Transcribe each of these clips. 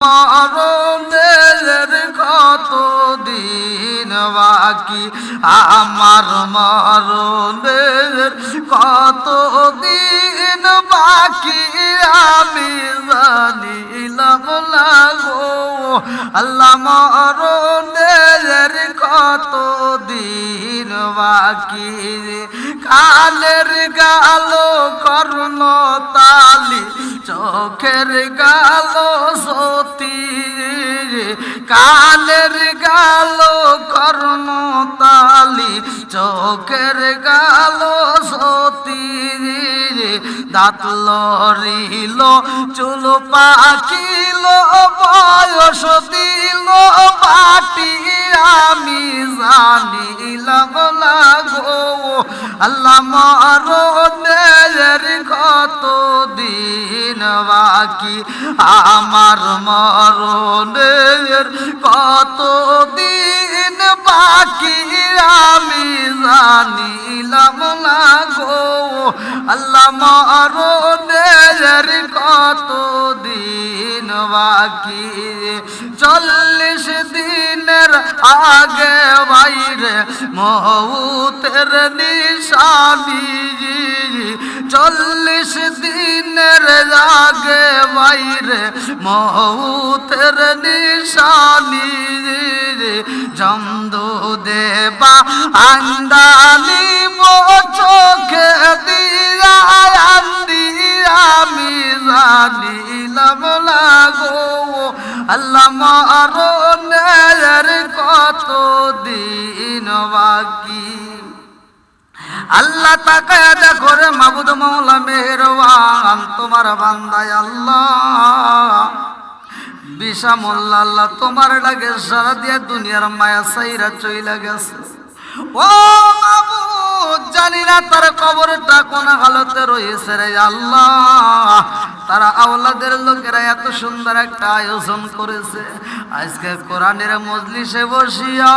মরণের কত দিন বাকি, আমার মরণের কত দিন বাকি, আমি জানিলাম না গো আল্লাহ। মরণের কত দিন বাকি, কালের গালো কর্ণ তালি, চোখের গালো সতী, কালের গালো কর্ণ তালি, চোখের গালো সতী, দাঁত লড়িল চুল পাকিল, বয়স দিল পাটি, আমি জানিলাম না গো আল্লাহ। মরণের কত দিন বাকি, আমার মরণের কত দিন বাকি, আমি জানিলাম না গো আল্লাহ। মরণের কত দিন বাকি, 40 দিনের আগে বাইরে মৌতের নিশানি, 40 দিনের আগে বাইরে মৌতের নিশানি, জমদু দেবা আন্দালি চোখে দিয়া আন্দি, আমি জানিলাম না গো আল্লাহ। মরণের কত দিন বাকি, আল্লাহ তাকায়া দেখো রে মাবুদ মওলা মেহেরবান, তোমার বান্দায় আল্লাহ বিশা মোল্লা আল্লাহ তোমার লাগে সারা দিয়া দুনিয়ার মায়া সাইরা চইলা গেছে। ও মাবুদ, জানি না তার কবরটা কোন হালতে রয়েছে রে আল্লাহ। তারা আওলাদের লোকেরা এত সুন্দর একটা আয়োজন করেছে, আজকে কোরআনের মজলিসে বসিয়া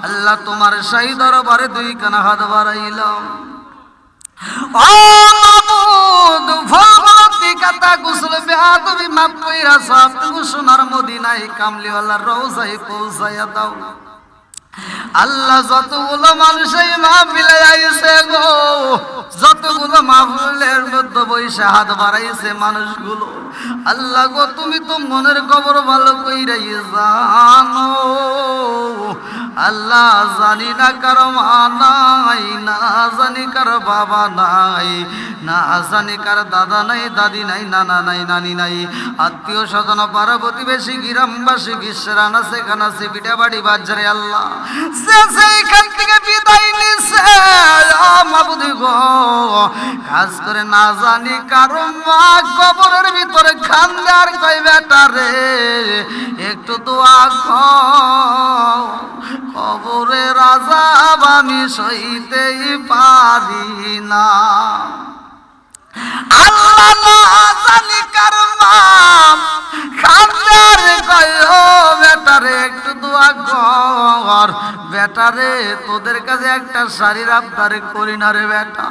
আল্লাহ তোমার শাহী দরবারে 2 কানা হাত বাড়াইলাম। ও মাবুদ, ভগবতী কথা গুসল বেয়াদবি মাফ কইরা সব সোনার মদিনায় কামলিওয়ালার রওজায় পৌঁছায়া দাও আল্লাহ। যতগুলো মানুষ এই মাহফিলে আইছে গো, যতগুলো মাহফিলের মধ্যে বইসা হাত বাড়াইছে মানুষগুলো, আল্লাহ গো তুমি তো মনের খবর ভালো কইরাই জানো আল্লাহ। জানি না কার মা নাই, না জানি কার বাবা নাই, না জানি কার দাদা নাই, দাদি নাই, নানা নাই, নানি নাই, আত্মীয় স্বজন পাড়া প্রতিবেশী গ্রামবাসী বিশ্বের আনাচে কানাচে বিটা বাড়ি বাজারে আল্লাহ সেইখান থেকে বিদায় নিছে মাবুদি গো। কাজ করে না জানি কারো মা কবরের ভিতরে খান্দে আর কই বেটা রে একটু দোয়া কর, কবরের আযাব আমি সইতেই পারি না। আল্লাহ না জানি কার মা খান্দে আর কই ও বেটা রে একটু দোয়া কর, বেটা রে তোদের কাছে একটা শাড়ির আবদার করি না রে বেটা,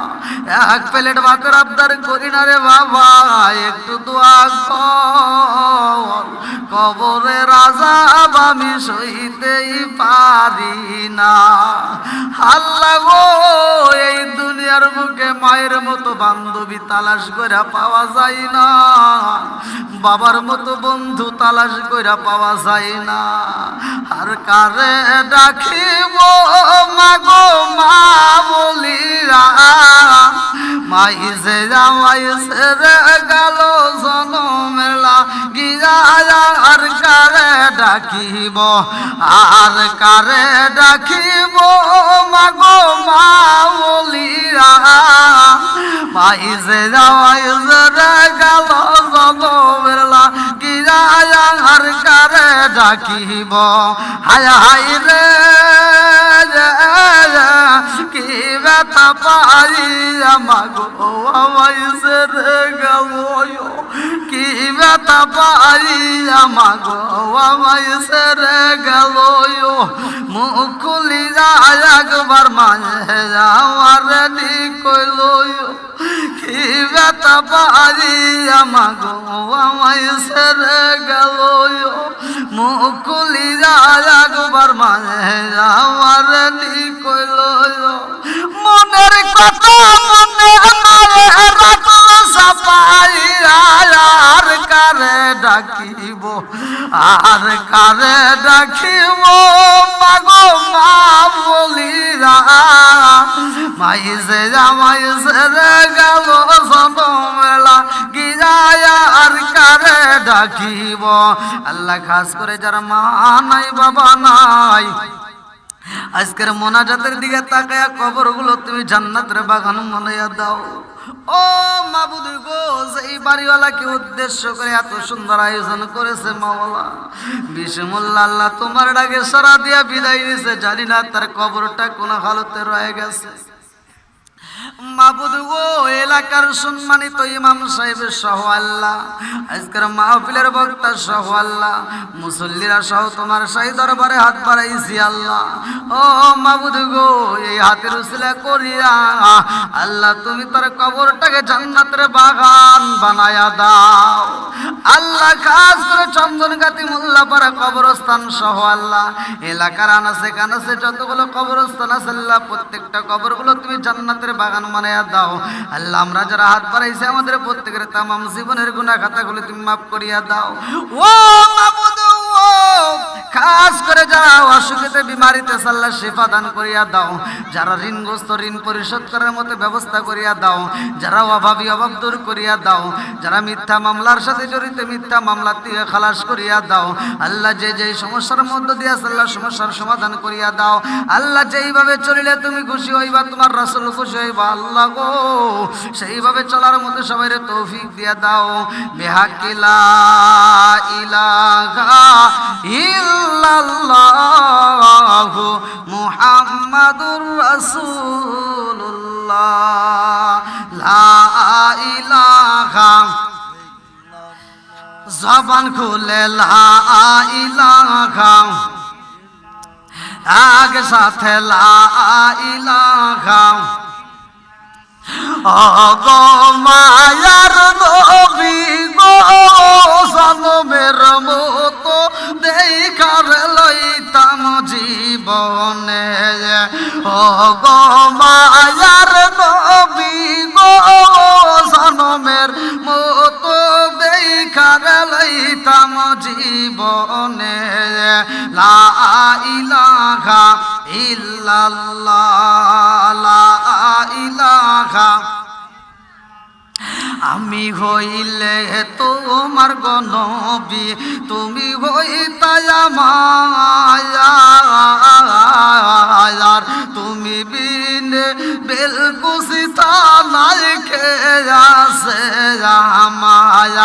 1 প্লেট ভাতের আবদার করি না রে বাবা, একটু দোয়া কর, কবরের আযাব আমি সইতেই পারি না। আল্লাহ গো, এই দুনিয়ার বুকে মায়ের মতো বান্ধবী তালাশ কইরা পাওয়া যায় না, বাবার মতো বন্ধু তালাশ কইরা পাওয়া যায় না, আর কারে ডাকিব মাগো মা বলিরা, মাইছে জামাইছে রে গেল জনমেলা গিয়া, আর কারে ডাকিব, আর কারে ডাকিব মাগো মা বলিরা, মাইছে জামাইছে রে গেল জনমেলা গিয়া, আর কারে ডাকিব, হায় হায় রে কি ব্যথা পাই আমাগো আমাইছে রে গেল, কি ব্যথা পাই আমাগো আমাইছে রে গেল, মুখ খুলিয়া একবার মায়ে আমার নি কইল, কি ব্যথা পাই আমাগো আমায় ছেড়ে গেল মুখ খুলি যায় একবার মাঝে আমার নিকল মনের কথা মনে করে রাখল সাপাই আর কারে ডাকিব আর কারে ডাকিব মাগো মা বলি মাইসে জামাই সেরে গেল সনমেলা গিরায় আর কারে ডাকিব আল্লাহ খাস করে যারা মা নাই বাবা নাই আজকের মোনাজাতের দিকে তাকায়া কবরগুলো তুমি জান্নাতের বাগান মনাইয়া দাও ও মাবুদ গো এই বাড়িওয়ালাকে উদ্দেশ্য করে এত সুন্দর আয়োজন করেছে মাওলা বিসমুল্লাহ আল্লাহ তোমার ডাকে সারা দিয়া বিদায় দিয়েছে জানি না তার কবরটা কোন হালতে রয়ে গেছে মাবুদ গো এলাকার সম্মানিত ইমাম সাহেবের সহ আল্লাহ আজকের মাহফিলের বক্তা সহ আল্লাহ মুসল্লিরা সহ তোমার শাহী দরবারে হাত বাড়াইছি আল্লাহ ও মাবুদ গো এই হাতের উসিলা করিয়া আল্লাহ তুমি তার কবরটাকে জান্নাতের বাগান বানায়া দাও আল্লাহ খাস করে চন্দনগাতি মোল্লাপাড়া কবরস্থান সহ আল্লাহ এলাকার আনাসে কানাসে যতগুলো কবরস্থান আছে আল্লাহ প্রত্যেকটা কবরগুলো তুমি জান্নাতের বাগান বানায়া দাও আল্লাহ আমরা যারা হাত বাড়াইছে আমাদের প্রত্যেকের তামাম জীবনের গুনাহ খাতাগুলো তুমি মাফ করিয়া দাও ও মাবুদ ও খাস করে যারা অসুখেতে বিমারিতে আল্লাহ শিফা দান করিয়া দাও যারা ঋণগ্রস্ত ঋণ পরিশোধ করার মতো ব্যবস্থা করিয়া দাও যারা অভাবী অভাব দূর করিয়া দাও যারা মিথ্যা মামলার সাথে জড়িত মিথ্যা মামলা থেকে খালাস করিয়া দাও আল্লাহ যে যে সমস্যার মধ্য দিয়ে আল্লাহ সমস্যার সমাধান করিয়া দাও আল্লাহ যেইভাবে চলিলে তুমি খুশি হইবা তোমার রাসূল খুশি হইবা আল্লাহ গো সেইভাবে চলার মতো সবাইরে তৌফিক দিয়া দাও বিহাক্কি লা ইলাহা ইল্লাল্লাহু মুহাম্মাদুর রাসূলুল্লাহ লা ইলাহা জবান খুলে লা ইলাহা আগে সাথে লা ইলাহা গো মায়ার নবী গো জনমের মতো দেখার লইতাম জীবনে গো মায়ার নবী গো জনমের মতো দেখার লইতাম জীবনে লা ইলাহা ইল্লাল্লাহ লা ইলাহা আমি হইলে তোমার গনবী তুমি হইতাই আমার তুমি বিনে বেলকুসিতা নাই খেয়াছে আমার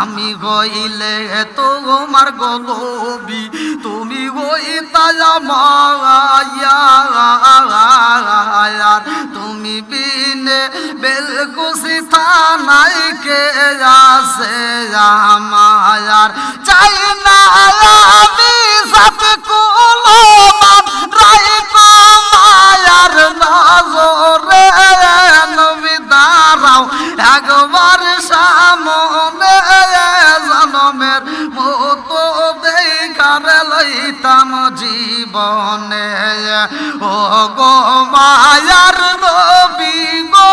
আমি হইলে তোমার গনবী তুমি হইতাই আমার তুমি বিনে বেলকুসিতা নাই কে আছে আমার চাই না আমি সাথে কোলো রাইকো মায়ার নজরে নবী দাঁড়াও একবার সামনে জনমের মতো দেখার লইতাম জীবনে ও গো মায়ার নবী গো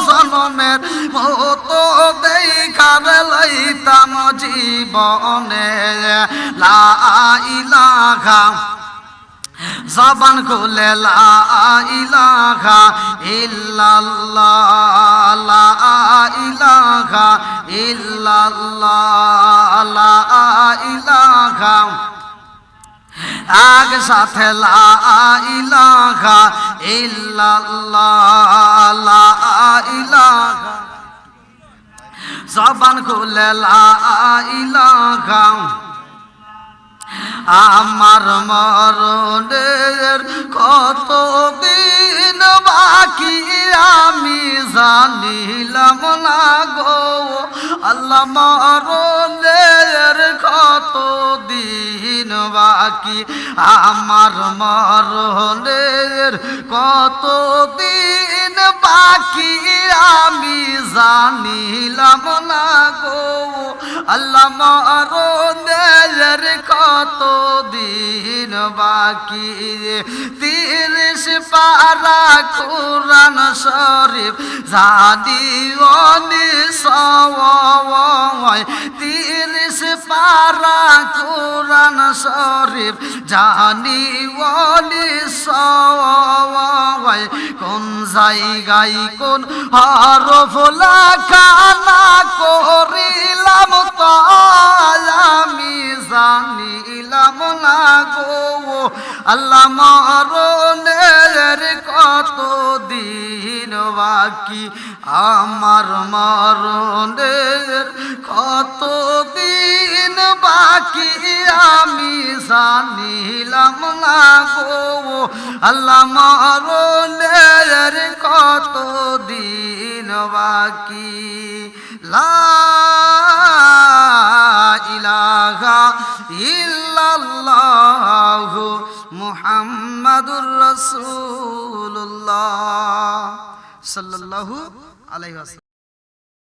জনমের মতো দেখার লইতাম জীবনে লা ইলাহা জবান খুলে লা ইলাহা ইল্লাল্লাহ লা ইলাহা ইল্লাল্লাহ লা ইলাহা আগে সাথে লা ইলাহা ইল্লাল্লাহ লা ইলাহা জবান খুলে লা ইলাহা আমার মরণের কত দিন বাকি আমি জানিলাম না গো আল্লাহ মরণের কত দিন দিন বাকি আমার মরণের কত দিন বাকি আমি জানিলাম না গো আল্লাহ মরণের কত দিন বাকি 30 পারা কোরআন শরীফ জানিও নিশ্চয় 30 পারা কোরআন শরীফ জানিও নিশ্চয় কোন জায়গায় কোন হরফ লেখা না করিলাম তো আমি জানিলাম না গো আল্লাহ মরণের কত দিন বাকি আমার মরণের কত দিন বাকি আমি জানিলাম না গো আল্লাহ মরণের কত দিন বাকি লা ইলাহা ইল্লাল্লাহু মুহাম্মাদুর রাসূলুল্লাহ সাল্লাল্লাহু আলাইহি ওয়াসাল্লাম।